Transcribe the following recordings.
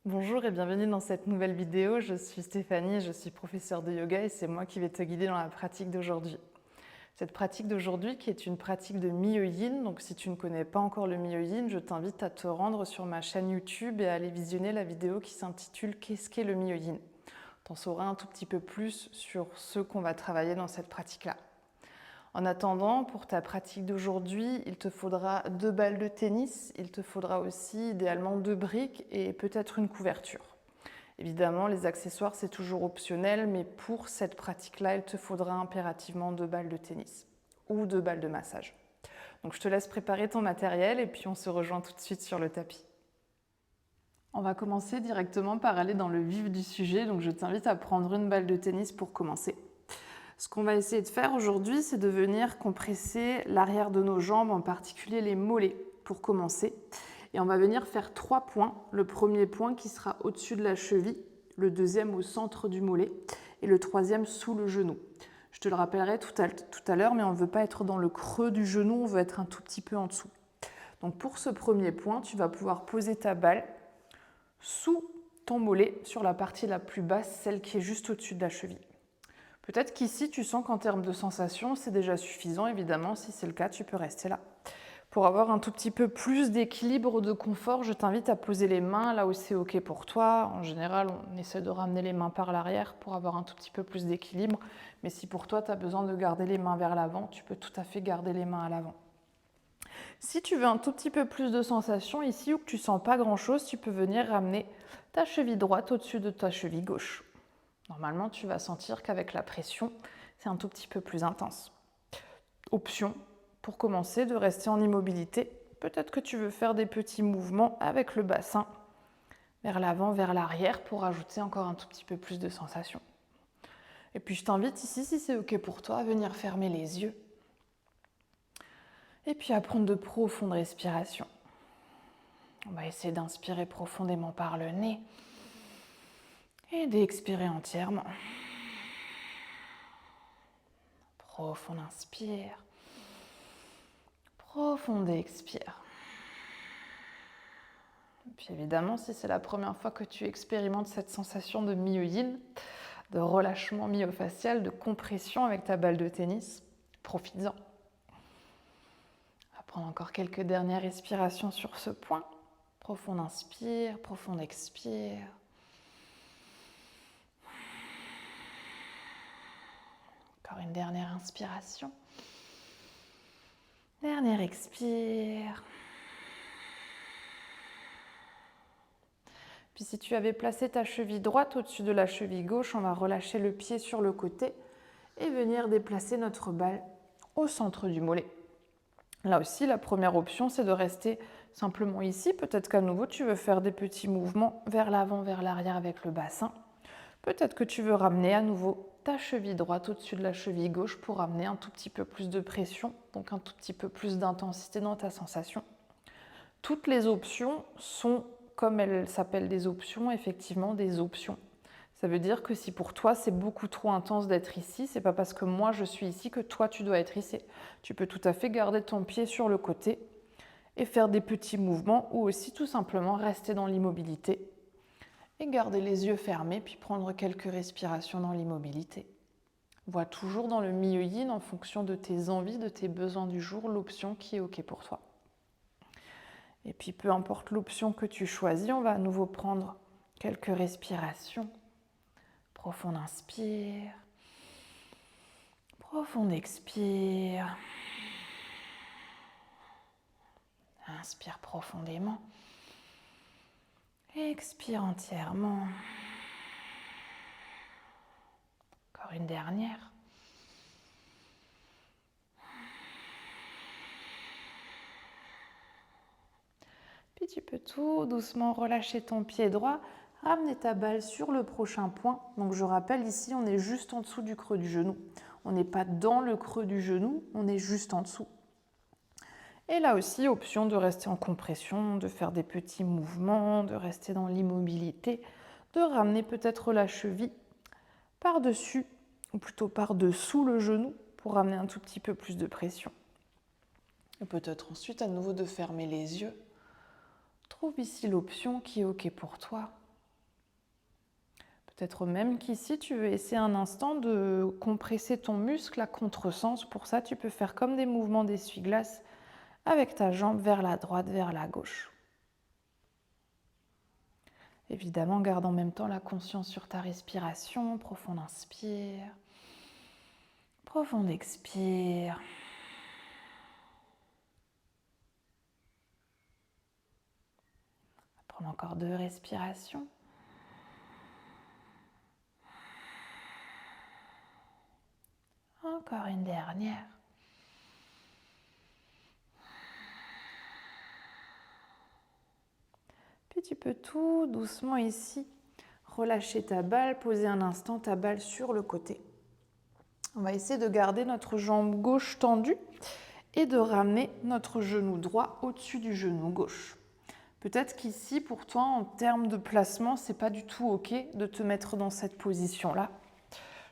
Bonjour et bienvenue dans cette nouvelle vidéo. Je suis Stéphanie, je suis professeure de yoga et c'est moi qui vais te guider dans la pratique d'aujourd'hui. Cette pratique d'aujourd'hui qui est une pratique de Myoyin, donc si tu ne connais pas encore le Myoyin, je t'invite à te rendre sur ma chaîne YouTube et à aller visionner la vidéo qui s'intitule Qu'est-ce qu'est le Myoyin ? Tu en sauras un tout petit peu plus sur ce qu'on va travailler dans cette pratique-là. En attendant, pour ta pratique d'aujourd'hui, il te faudra 2 balles de tennis, il te faudra aussi idéalement 2 briques et peut-être une couverture. Évidemment, les accessoires, c'est toujours optionnel, mais pour cette pratique-là, il te faudra impérativement 2 balles de tennis ou 2 balles de massage. Donc je te laisse préparer ton matériel et puis on se rejoint tout de suite sur le tapis. On va commencer directement par aller dans le vif du sujet, donc je t'invite à prendre une balle de tennis pour commencer. Ce qu'on va essayer de faire aujourd'hui, c'est de venir compresser l'arrière de nos jambes, en particulier les mollets, pour commencer. Et on va venir faire 3 points. Le premier point qui sera au-dessus de la cheville, le deuxième au centre du mollet et le troisième sous le genou. Je te le rappellerai tout à l'heure, mais on ne veut pas être dans le creux du genou, on veut être un tout petit peu en dessous. Donc pour ce premier point, tu vas pouvoir poser ta balle sous ton mollet, sur la partie la plus basse, celle qui est juste au-dessus de la cheville. Peut-être qu'ici, tu sens qu'en termes de sensations, c'est déjà suffisant. Évidemment, si c'est le cas, tu peux rester là. Pour avoir un tout petit peu plus d'équilibre, de confort, je t'invite à poser les mains là où c'est OK pour toi. En général, on essaie de ramener les mains par l'arrière pour avoir un tout petit peu plus d'équilibre. Mais si pour toi, tu as besoin de garder les mains vers l'avant, tu peux tout à fait garder les mains à l'avant. Si tu veux un tout petit peu plus de sensations ici ou que tu sens pas grand-chose, tu peux venir ramener ta cheville droite au-dessus de ta cheville gauche. Normalement, tu vas sentir qu'avec la pression, c'est un tout petit peu plus intense. Option, pour commencer, de rester en immobilité. Peut-être que tu veux faire des petits mouvements avec le bassin vers l'avant, vers l'arrière pour ajouter encore un tout petit peu plus de sensation. Et puis je t'invite ici, si c'est OK pour toi, à venir fermer les yeux. Et puis à prendre de profondes respirations. On va essayer d'inspirer profondément par le nez et d'expirer entièrement. Profond inspire. Profond expire. Et puis évidemment, si c'est la première fois que tu expérimentes cette sensation de Myoyin, de relâchement myofacial, de compression avec ta balle de tennis, profites-en. On va prendre encore quelques dernières respirations sur ce point. Profond inspire, profond expire. Encore une dernière inspiration. Dernière expire. Puis si tu avais placé ta cheville droite au-dessus de la cheville gauche, on va relâcher le pied sur le côté et venir déplacer notre balle au centre du mollet. Là aussi, la première option, c'est de rester simplement ici. Peut-être qu'à nouveau, tu veux faire des petits mouvements vers l'avant, vers l'arrière avec le bassin. Peut-être que tu veux ramener à nouveau ta cheville droite au-dessus de la cheville gauche pour amener un tout petit peu plus de pression, donc un tout petit peu plus d'intensité dans ta sensation. Toutes les options sont, comme elles s'appellent des options, effectivement des options. Ça veut dire que si pour toi c'est beaucoup trop intense d'être ici, c'est pas parce que moi je suis ici que toi tu dois être ici. Tu peux tout à fait garder ton pied sur le côté et faire des petits mouvements ou aussi tout simplement rester dans l'immobilité et garder les yeux fermés puis prendre quelques respirations dans l'immobilité. Vois toujours dans le Myoyin en fonction de tes envies, de tes besoins du jour, l'option qui est OK pour toi. Et puis peu importe l'option que tu choisis, on va à nouveau prendre quelques respirations. Profond inspire, profond expire. Inspire profondément, expire entièrement. Encore une dernière. Puis tu peux tout doucement relâcher ton pied droit, ramener ta balle sur le prochain point. Donc je rappelle ici, on est juste en dessous du creux du genou. On n'est pas dans le creux du genou, on est juste en dessous. Et là aussi, option de rester en compression, de faire des petits mouvements, de rester dans l'immobilité, de ramener peut-être la cheville par-dessus, ou plutôt par-dessous le genou, pour ramener un tout petit peu plus de pression. Et peut-être ensuite à nouveau de fermer les yeux. Trouve ici l'option qui est OK pour toi. Peut-être même qu'ici, tu veux essayer un instant de compresser ton muscle à contresens. Pour ça, tu peux faire comme des mouvements d'essuie-glace avec ta jambe vers la droite, vers la gauche. Évidemment, garde en même temps la conscience sur ta respiration. Profond inspire. Profond expire. Prends encore 2 respirations. Encore une dernière. Puis tu peux tout doucement ici relâcher ta balle, poser un instant ta balle sur le côté. On va essayer de garder notre jambe gauche tendue et de ramener notre genou droit au-dessus du genou gauche. Peut-être qu'ici, pour toi, en termes de placement, c'est pas du tout OK de te mettre dans cette position-là.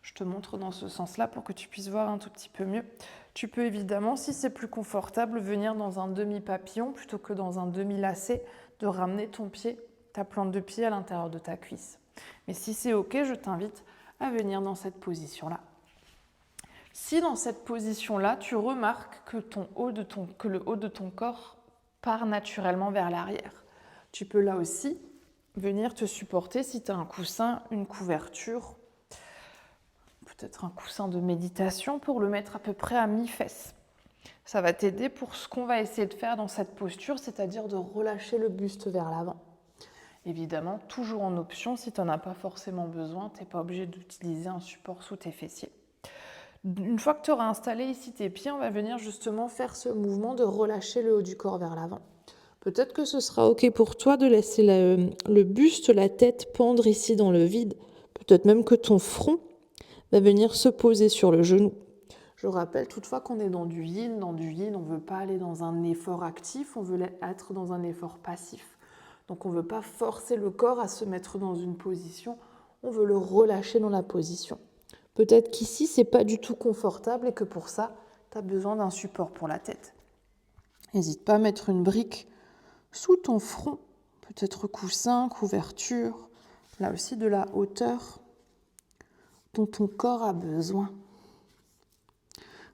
Je te montre dans ce sens-là pour que tu puisses voir un tout petit peu mieux. Tu peux évidemment, si c'est plus confortable, venir dans un demi-papillon plutôt que dans un demi-lacet, de ramener ton pied, ta plante de pied à l'intérieur de ta cuisse. Mais si c'est OK, je t'invite à venir dans cette position-là. Si dans cette position-là, tu remarques que le haut de ton corps part naturellement vers l'arrière, tu peux là aussi venir te supporter si tu as un coussin, une couverture, peut-être un coussin de méditation pour le mettre à peu près à mi-fesse. Ça va t'aider pour ce qu'on va essayer de faire dans cette posture, c'est-à-dire de relâcher le buste vers l'avant. Évidemment, toujours en option, si tu n'en as pas forcément besoin, tu n'es pas obligé d'utiliser un support sous tes fessiers. Une fois que tu auras installé ici tes pieds, on va venir justement faire ce mouvement de relâcher le haut du corps vers l'avant. Peut-être que ce sera OK pour toi de laisser le buste, la tête pendre ici dans le vide. Peut-être même que ton front va venir se poser sur le genou. Je rappelle toutefois qu'on est dans du yin. Dans du yin, on ne veut pas aller dans un effort actif, on veut être dans un effort passif. Donc on ne veut pas forcer le corps à se mettre dans une position, on veut le relâcher dans la position. Peut-être qu'ici, ce n'est pas du tout confortable et que pour ça, tu as besoin d'un support pour la tête. N'hésite pas à mettre une brique sous ton front, peut-être coussin, couverture, là aussi de la hauteur dont ton corps a besoin.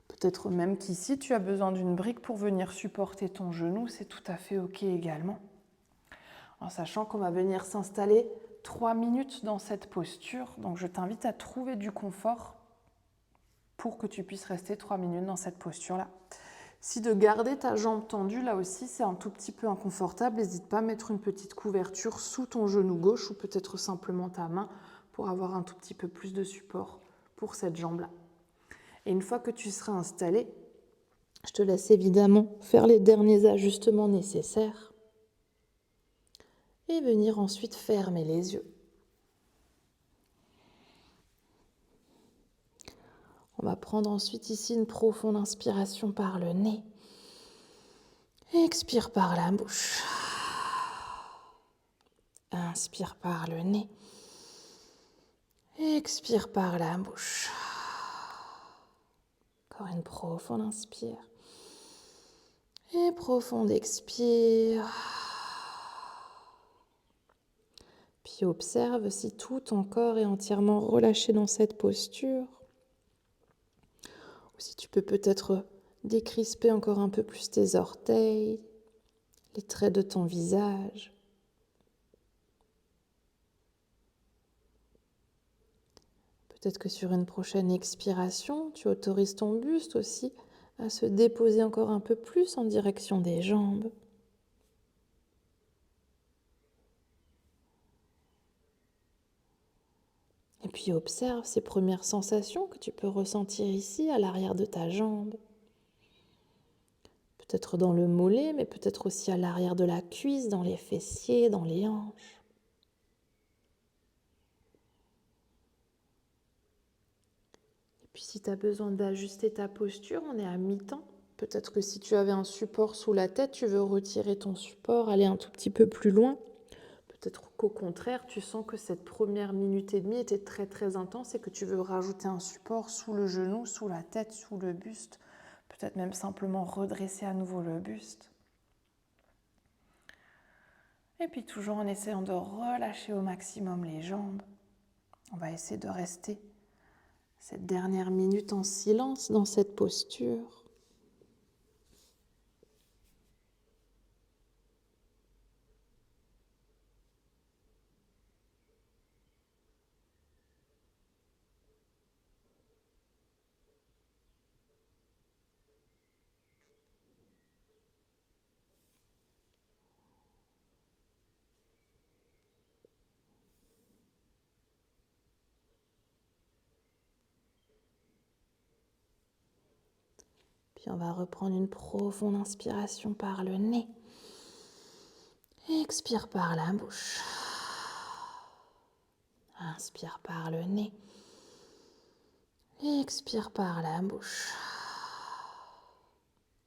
Peut-être même qu'ici, tu as besoin d'une brique pour venir supporter ton genou, c'est tout à fait OK également. En sachant qu'on va venir s'installer 3 minutes dans cette posture, donc je t'invite à trouver du confort pour que tu puisses rester 3 minutes dans cette posture-là. Si de garder ta jambe tendue, là aussi, c'est un tout petit peu inconfortable, n'hésite pas à mettre une petite couverture sous ton genou gauche ou peut-être simplement ta main pour avoir un tout petit peu plus de support pour cette jambe-là. Et une fois que tu seras installé, je te laisse évidemment faire les derniers ajustements nécessaires et venir ensuite fermer les yeux. On va prendre ensuite ici une profonde inspiration par le nez. Expire par la bouche. Inspire par le nez. Expire par la bouche. Encore une profonde inspire. Et profonde expire. Puis observe si tout ton corps est entièrement relâché dans cette posture. Ou si tu peux peut-être décrisper encore un peu plus tes orteils, les traits de ton visage. Peut-être que sur une prochaine expiration, tu autorises ton buste aussi à se déposer encore un peu plus en direction des jambes. Et puis observe ces premières sensations que tu peux ressentir ici à l'arrière de ta jambe. Peut-être dans le mollet, mais peut-être aussi à l'arrière de la cuisse, dans les fessiers, dans les hanches. Et puis si tu as besoin d'ajuster ta posture, on est à mi-temps. Peut-être que si tu avais un support sous la tête, tu veux retirer ton support, aller un tout petit peu plus loin. Peut-être qu'au contraire, tu sens que cette première minute et demie était très très intense et que tu veux rajouter un support sous le genou, sous la tête, sous le buste. Peut-être même simplement redresser à nouveau le buste. Et puis toujours en essayant de relâcher au maximum les jambes. On va essayer de rester cette dernière minute en silence dans cette posture. Puis on va reprendre une profonde inspiration par le nez. Expire par la bouche. Inspire par le nez. Expire par la bouche.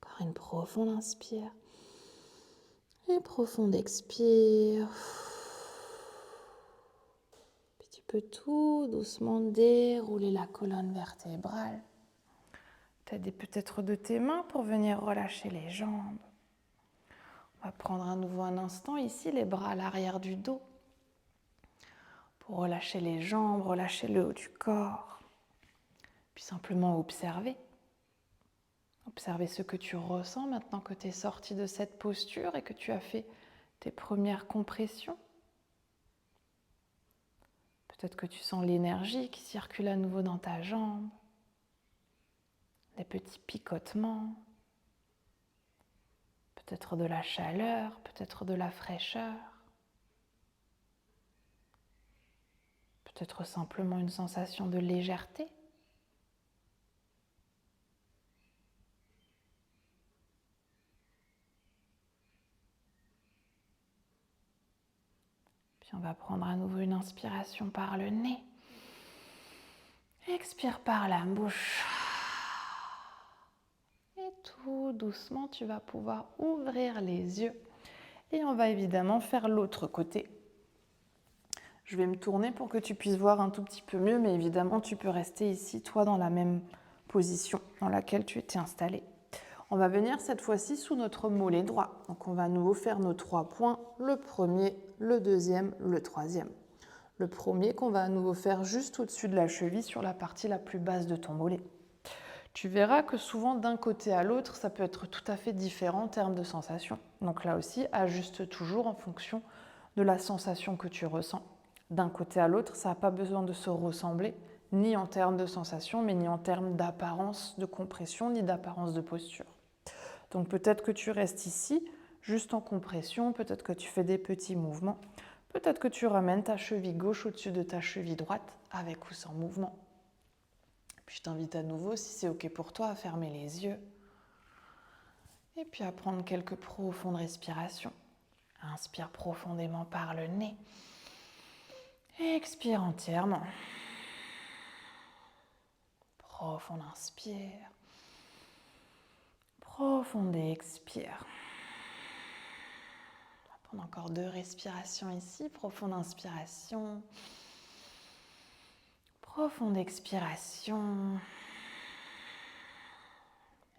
Encore une profonde inspire. Et profonde expire. Puis tu peux tout doucement dérouler la colonne vertébrale. T'aider peut-être de tes mains pour venir relâcher les jambes. On va prendre à nouveau un instant ici, les bras à l'arrière du dos. Pour relâcher les jambes, relâcher le haut du corps. Puis simplement observer. Observer ce que tu ressens maintenant que tu es sorti de cette posture et que tu as fait tes premières compressions. Peut-être que tu sens l'énergie qui circule à nouveau dans ta jambe. Des petits picotements. Peut-être de la chaleur, peut-être de la fraîcheur. Peut-être simplement une sensation de légèreté. Puis on va prendre à nouveau une inspiration par le nez. Expire par la bouche. Et tout doucement, tu vas pouvoir ouvrir les yeux. Et on va évidemment faire l'autre côté. Je vais me tourner pour que tu puisses voir un tout petit peu mieux, mais évidemment, tu peux rester ici, toi, dans la même position dans laquelle tu étais installé. On va venir cette fois-ci sous notre mollet droit. Donc, on va à nouveau faire nos 3 points, le premier, le deuxième, le troisième. Le premier qu'on va à nouveau faire juste au-dessus de la cheville, sur la partie la plus basse de ton mollet. Tu verras que souvent, d'un côté à l'autre, ça peut être tout à fait différent en termes de sensation. Donc là aussi, ajuste toujours en fonction de la sensation que tu ressens. D'un côté à l'autre, ça n'a pas besoin de se ressembler, ni en termes de sensation, mais ni en termes d'apparence de compression, ni d'apparence de posture. Donc peut-être que tu restes ici, juste en compression, peut-être que tu fais des petits mouvements, peut-être que tu ramènes ta cheville gauche au-dessus de ta cheville droite, avec ou sans mouvement. Puis je t'invite à nouveau, si c'est OK pour toi, à fermer les yeux. Et puis à prendre quelques profondes respirations. Inspire profondément par le nez. Expire entièrement. Profonde inspire. Profonde expire. On va prendre encore 2 respirations ici. Profonde inspiration. Profonde expiration.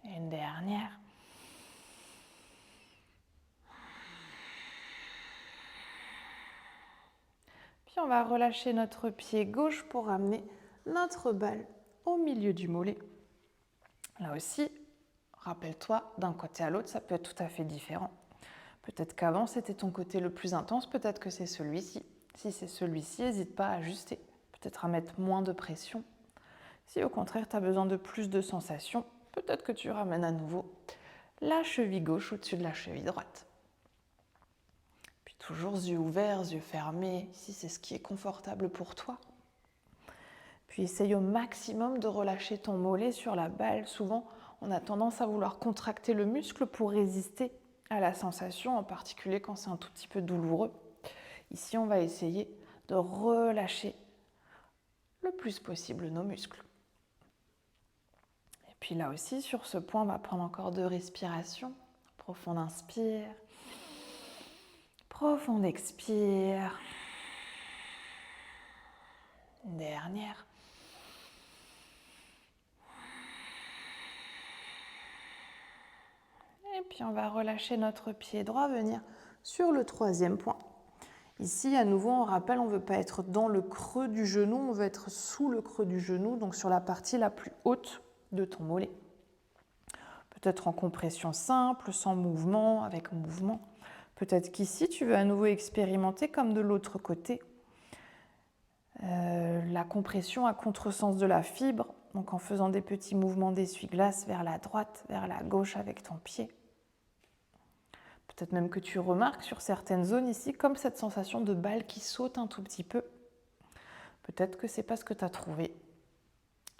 Et une dernière. Puis on va relâcher notre pied gauche pour ramener notre balle au milieu du mollet. Là aussi, rappelle-toi, d'un côté à l'autre, ça peut être tout à fait différent. Peut-être qu'avant, c'était ton côté le plus intense, peut-être que c'est celui-ci. Si c'est celui-ci, n'hésite pas à ajuster, peut-être à mettre moins de pression. Si au contraire, tu as besoin de plus de sensations, peut-être que tu ramènes à nouveau la cheville gauche au-dessus de la cheville droite. Puis toujours yeux ouverts, yeux fermés. Ici, c'est ce qui est confortable pour toi. Puis essaye au maximum de relâcher ton mollet sur la balle. Souvent, on a tendance à vouloir contracter le muscle pour résister à la sensation, en particulier quand c'est un tout petit peu douloureux. Ici, on va essayer de relâcher le plus possible nos muscles. Et puis là aussi, sur ce point, on va prendre encore 2 respirations. Profonde inspire. Profonde expire. Une dernière. Et puis on va relâcher notre pied droit, venir sur le 3e point. Ici, à nouveau, on rappelle, on ne veut pas être dans le creux du genou, on veut être sous le creux du genou, donc sur la partie la plus haute de ton mollet. Peut-être en compression simple, sans mouvement, avec mouvement. Peut-être qu'ici, tu veux à nouveau expérimenter comme de l'autre côté. La compression à contresens de la fibre, donc en faisant des petits mouvements d'essuie-glace vers la droite, vers la gauche avec ton pied. Peut-être même que tu remarques sur certaines zones ici, comme cette sensation de balle qui saute un tout petit peu. Peut-être que c'est parce que tu as trouvé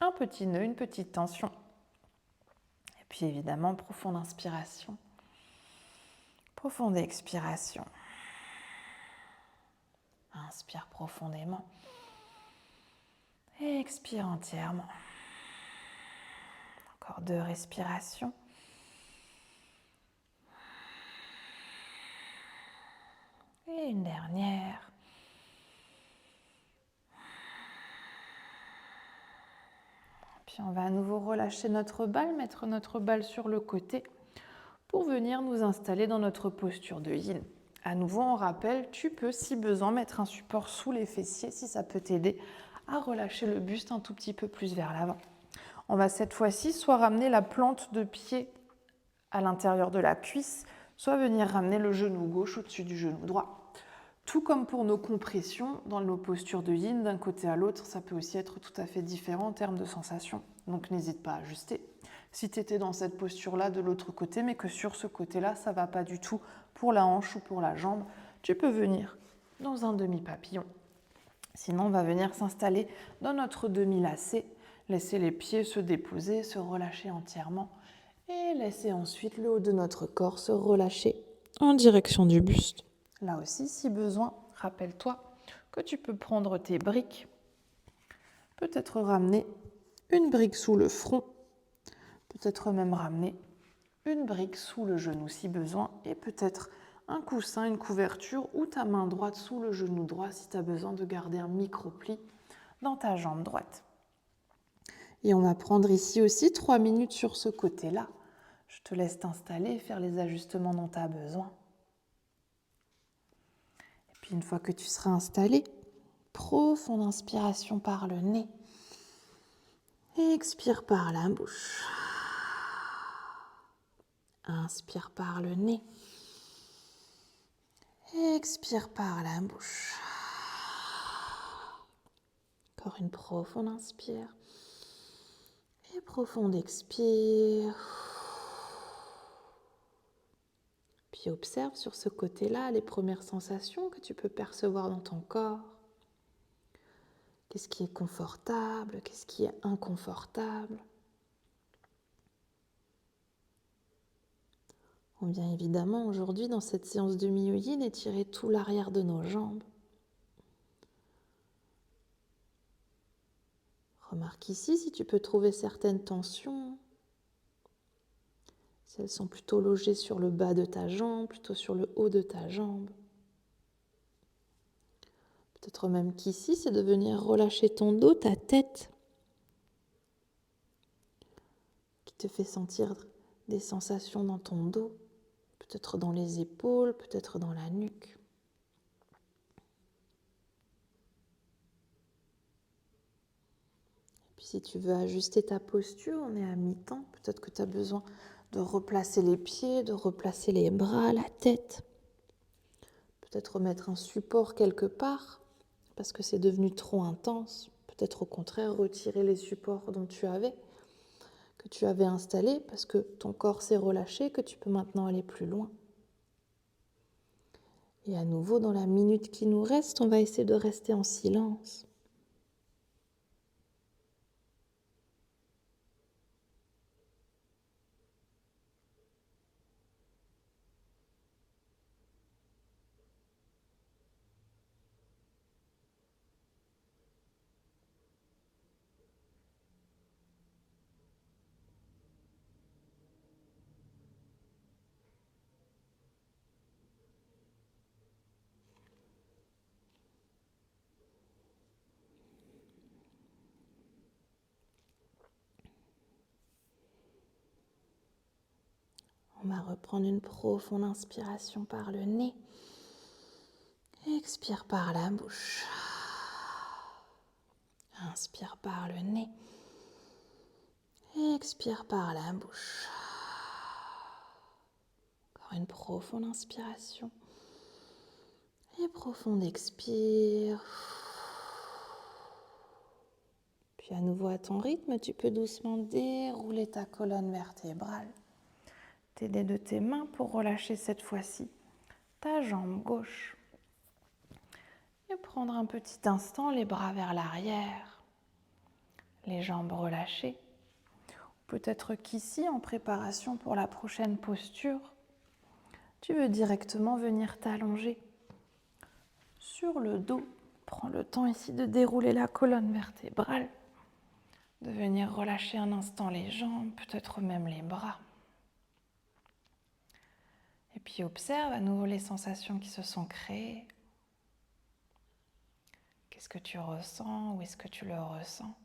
un petit nœud, une petite tension. Et puis évidemment, profonde inspiration, profonde expiration. Inspire profondément. Et expire entièrement. Encore 2 respirations. Et une dernière. Puis on va à nouveau relâcher notre balle, mettre notre balle sur le côté pour venir nous installer dans notre posture de yin. À nouveau, on rappelle, tu peux, si besoin, mettre un support sous les fessiers si ça peut t'aider à relâcher le buste un tout petit peu plus vers l'avant. On va cette fois-ci soit ramener la plante de pied à l'intérieur de la cuisse, soit venir ramener le genou gauche au-dessus du genou droit. Tout comme pour nos compressions, dans nos postures de yin, d'un côté à l'autre, ça peut aussi être tout à fait différent en termes de sensations. Donc n'hésite pas à ajuster. Si tu étais dans cette posture-là de l'autre côté, mais que sur ce côté-là, ça ne va pas du tout pour la hanche ou pour la jambe, tu peux venir dans un demi-papillon. Sinon, on va venir s'installer dans notre demi-lacet, laisser les pieds se déposer, se relâcher entièrement et laisser ensuite le haut de notre corps se relâcher en direction du buste. Là aussi, si besoin, rappelle-toi que tu peux prendre tes briques, peut-être ramener une brique sous le front, peut-être même ramener une brique sous le genou si besoin, et peut-être un coussin, une couverture ou ta main droite sous le genou droit si tu as besoin de garder un micro-pli dans ta jambe droite. Et on va prendre ici aussi 3 minutes sur ce côté-là. Je te laisse t'installer et faire les ajustements dont tu as besoin. Et puis une fois que tu seras installé, profonde inspiration par le nez. Expire par la bouche. Inspire par le nez. Expire par la bouche. Encore une profonde inspire. Et profonde expire. Puis observe sur ce côté-là les premières sensations que tu peux percevoir dans ton corps. Qu'est-ce qui est confortable? Qu'est-ce qui est inconfortable? On vient évidemment aujourd'hui dans cette séance de Myo-Yin étirer tout l'arrière de nos jambes. Remarque ici si tu peux trouver certaines tensions. Si elles sont plutôt logées sur le bas de ta jambe, plutôt sur le haut de ta jambe. Peut-être même qu'ici, c'est de venir relâcher ton dos, ta tête, qui te fait sentir des sensations dans ton dos, peut-être dans les épaules, peut-être dans la nuque. Et puis si tu veux ajuster ta posture, on est à mi-temps, peut-être que tu as besoin de replacer les pieds, de replacer les bras, la tête. Peut-être remettre un support quelque part, parce que c'est devenu trop intense. Peut-être au contraire retirer les supports que tu avais installés, parce que ton corps s'est relâché, que tu peux maintenant aller plus loin. Et à nouveau, dans la minute qui nous reste, on va essayer de rester en silence. On va reprendre une profonde inspiration par le nez. Expire par la bouche. Inspire par le nez. Expire par la bouche. Encore une profonde inspiration. Et profonde expire. Puis à nouveau à ton rythme, tu peux doucement dérouler ta colonne vertébrale. T'aider de tes mains pour relâcher cette fois-ci ta jambe gauche. Et prendre un petit instant les bras vers l'arrière, les jambes relâchées. Peut-être qu'ici, en préparation pour la prochaine posture, tu veux directement venir t'allonger sur le dos. Prends le temps ici de dérouler la colonne vertébrale, de venir relâcher un instant les jambes, peut-être même les bras. Et puis observe à nouveau les sensations qui se sont créées. Qu'est-ce que tu ressens? Où est-ce que tu le ressens?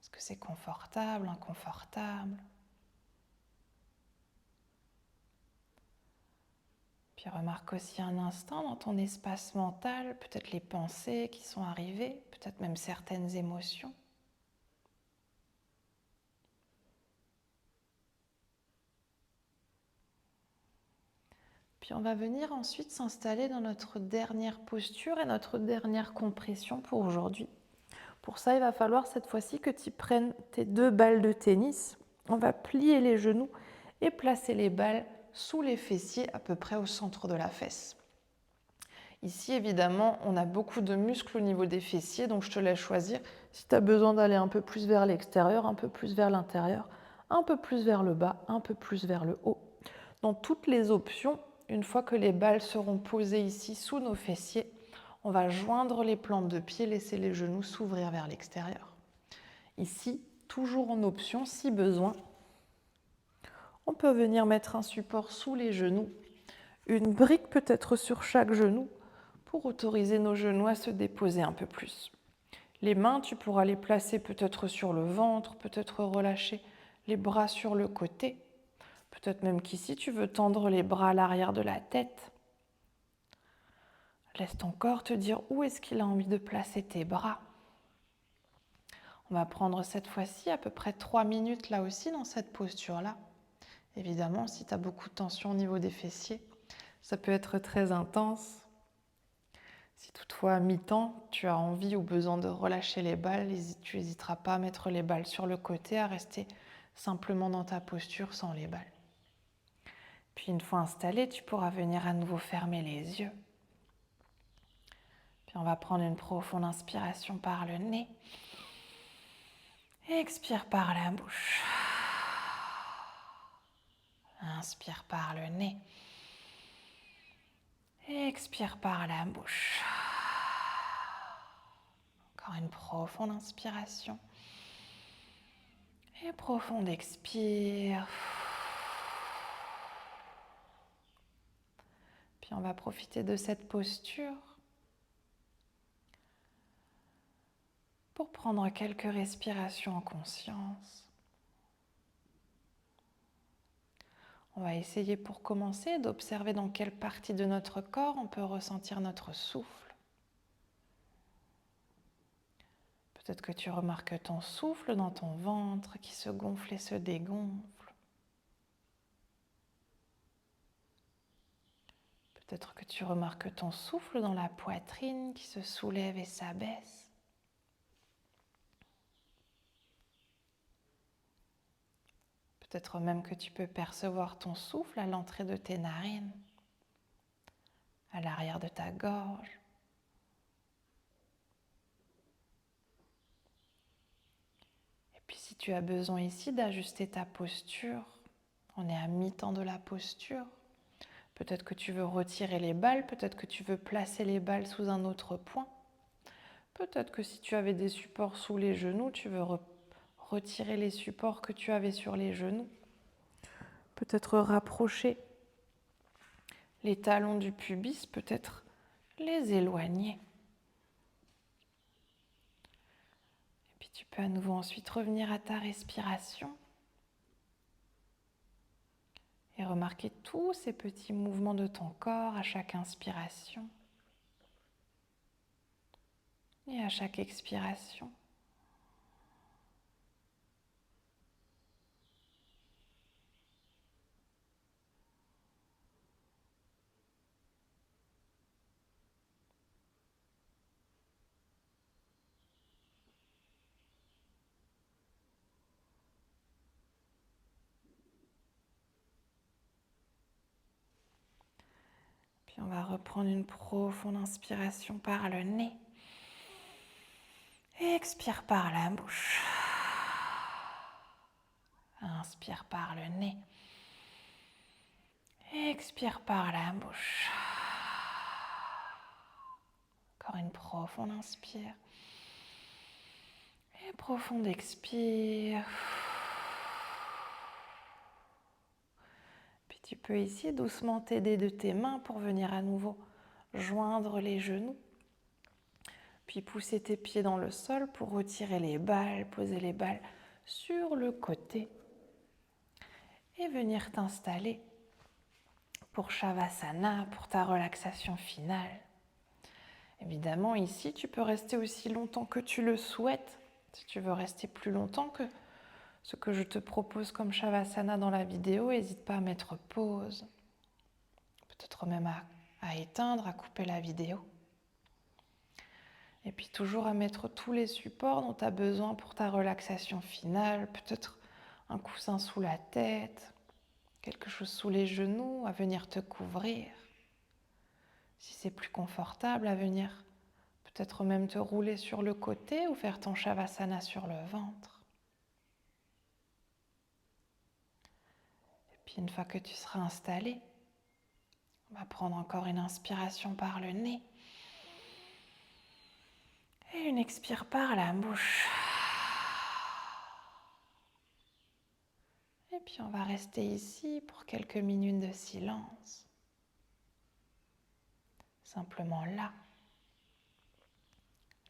Est-ce que c'est confortable, inconfortable? Puis remarque aussi un instant dans ton espace mental, peut-être les pensées qui sont arrivées, peut-être même certaines émotions. Puis on va venir ensuite s'installer dans notre dernière posture et notre dernière compression pour aujourd'hui. Pour ça, il va falloir cette fois-ci que tu prennes tes 2 balles de tennis. On va plier les genoux et placer les balles sous les fessiers, à peu près au centre de la fesse. Ici, évidemment, on a beaucoup de muscles au niveau des fessiers, donc je te laisse choisir si tu as besoin d'aller un peu plus vers l'extérieur, un peu plus vers l'intérieur, un peu plus vers le bas, un peu plus vers le haut. Dans toutes les options, une fois que les balles seront posées ici sous nos fessiers, on va joindre les plantes de pied, laisser les genoux s'ouvrir vers l'extérieur. Ici, toujours en option, si besoin, on peut venir mettre un support sous les genoux, une brique peut-être sur chaque genou, pour autoriser nos genoux à se déposer un peu plus. Les mains, tu pourras les placer peut-être sur le ventre, peut-être relâcher les bras sur le côté. Peut-être même qu'ici, tu veux tendre les bras à l'arrière de la tête. Laisse ton corps te dire où est-ce qu'il a envie de placer tes bras. On va prendre cette fois-ci à peu près 3 minutes là aussi dans cette posture-là. Évidemment, si tu as beaucoup de tension au niveau des fessiers, ça peut être très intense. Si toutefois à mi-temps, tu as envie ou besoin de relâcher les balles, tu n'hésiteras pas à mettre les balles sur le côté, à rester simplement dans ta posture sans les balles. Puis une fois installé, tu pourras venir à nouveau fermer les yeux. Puis on va prendre une profonde inspiration par le nez. Expire par la bouche. Inspire par le nez. Expire par la bouche. Encore une profonde inspiration. Et profonde expire. Puis on va profiter de cette posture pour prendre quelques respirations en conscience. On va essayer pour commencer d'observer dans quelle partie de notre corps on peut ressentir notre souffle. Peut-être que tu remarques ton souffle dans ton ventre qui se gonfle et se dégonfle. Peut-être que tu remarques ton souffle dans la poitrine qui se soulève et s'abaisse. Peut-être même que tu peux percevoir ton souffle à l'entrée de tes narines, à l'arrière de ta gorge. Et puis si tu as besoin ici d'ajuster ta posture, on est à mi-temps de la posture. Peut-être que tu veux retirer les balles, peut-être que tu veux placer les balles sous un autre point. Peut-être que si tu avais des supports sous les genoux, tu veux retirer les supports que tu avais sur les genoux. Peut-être rapprocher les talons du pubis, peut-être les éloigner. Et puis tu peux à nouveau ensuite revenir à ta respiration Et remarquer tous ces petits mouvements de ton corps à chaque inspiration et à chaque expiration. Puis on va reprendre une profonde inspiration par le nez. Et expire par la bouche. Inspire par le nez. Et expire par la bouche. Encore une profonde inspire. Et profonde expire. Puis tu peux ici doucement t'aider de tes mains pour venir à nouveau joindre les genoux. Puis pousser tes pieds dans le sol pour retirer les balles, poser les balles sur le côté. Et venir t'installer pour Shavasana, pour ta relaxation finale. Évidemment, ici, tu peux rester aussi longtemps que tu le souhaites. Si tu veux rester plus longtemps que ce que je te propose comme Shavasana dans la vidéo, n'hésite pas à mettre pause. Peut-être même à éteindre, à couper la vidéo. Et puis toujours à mettre tous les supports dont tu as besoin pour ta relaxation finale. Peut-être un coussin sous la tête, quelque chose sous les genoux, à venir te couvrir. Si c'est plus confortable, à venir peut-être même te rouler sur le côté ou faire ton Shavasana sur le ventre. Et puis une fois que tu seras installé, on va prendre encore une inspiration par le nez et une expire par la bouche. Et puis on va rester ici pour quelques minutes de silence. Simplement là.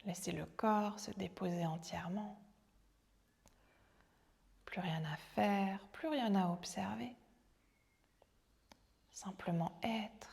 Laissez le corps se déposer entièrement. Plus rien à faire, plus rien à observer. Simplement être.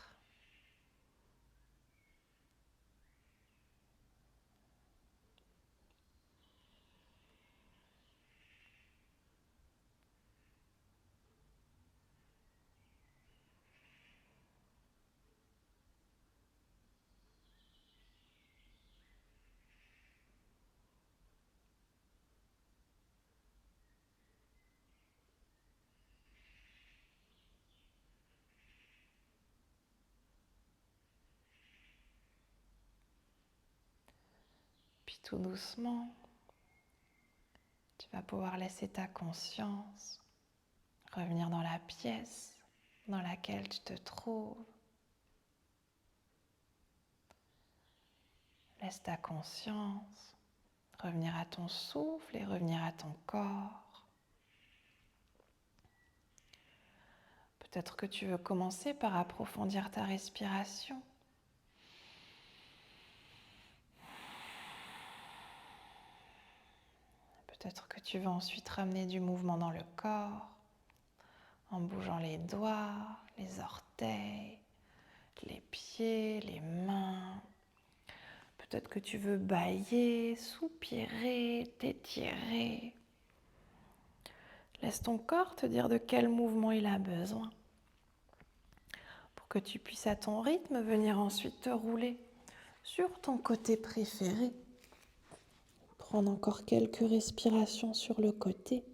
Puis tout doucement, tu vas pouvoir laisser ta conscience revenir dans la pièce dans laquelle tu te trouves. Laisse ta conscience revenir à ton souffle et revenir à ton corps. Peut-être que tu veux commencer par approfondir ta respiration. Peut-être que tu veux ensuite ramener du mouvement dans le corps, en bougeant les doigts, les orteils, les pieds, les mains. Peut-être que tu veux bâiller, soupirer, t'étirer. Laisse ton corps te dire de quel mouvement il a besoin pour que tu puisses à ton rythme venir ensuite te rouler sur ton côté préféré. Prendre encore quelques respirations sur le côté.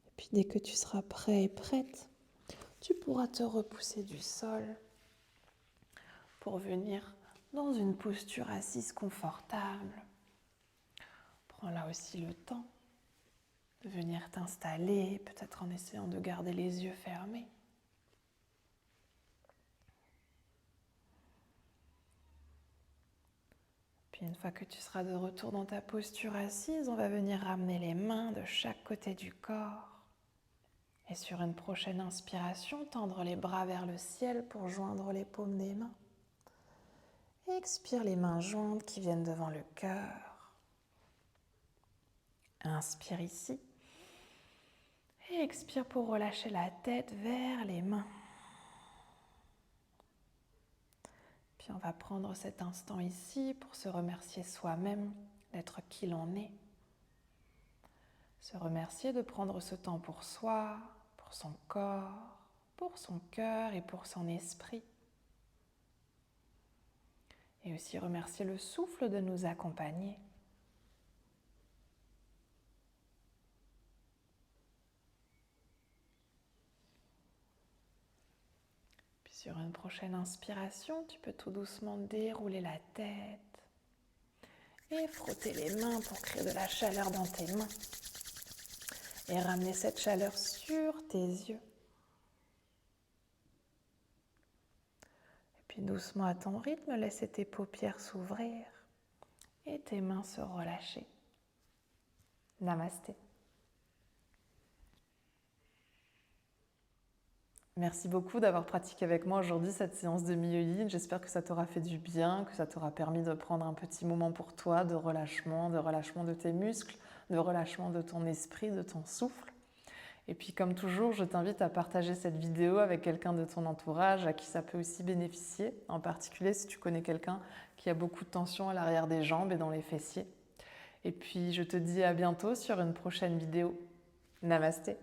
Et puis dès que tu seras prêt et prête, tu pourras te repousser du sol pour venir dans une posture assise confortable. Prends là aussi le temps de venir t'installer, peut-être en essayant de garder les yeux fermés. Puis une fois que tu seras de retour dans ta posture assise, on va venir ramener les mains de chaque côté du corps. Et sur une prochaine inspiration, tendre les bras vers le ciel pour joindre les paumes des mains. Expire les mains jointes qui viennent devant le cœur. Inspire ici. Et expire pour relâcher la tête vers les mains. Puis on va prendre cet instant ici pour se remercier soi-même d'être qui l'on est. Se remercier de prendre ce temps pour soi, pour son corps, pour son cœur et pour son esprit. Et aussi remercier le souffle de nous accompagner. Puis sur une prochaine inspiration, tu peux tout doucement dérouler la tête et frotter les mains pour créer de la chaleur dans tes mains. Et ramener cette chaleur sur tes yeux. Et puis doucement à ton rythme, laisse tes paupières s'ouvrir et tes mains se relâcher. Namasté. Merci beaucoup d'avoir pratiqué avec moi aujourd'hui cette séance de Myoyin. J'espère que ça t'aura fait du bien, que ça t'aura permis de prendre un petit moment pour toi de relâchement de tes muscles, de relâchement de ton esprit, de ton souffle. Et puis comme toujours, je t'invite à partager cette vidéo avec quelqu'un de ton entourage à qui ça peut aussi bénéficier, en particulier si tu connais quelqu'un qui a beaucoup de tension à l'arrière des jambes et dans les fessiers. Et puis je te dis à bientôt sur une prochaine vidéo. Namasté.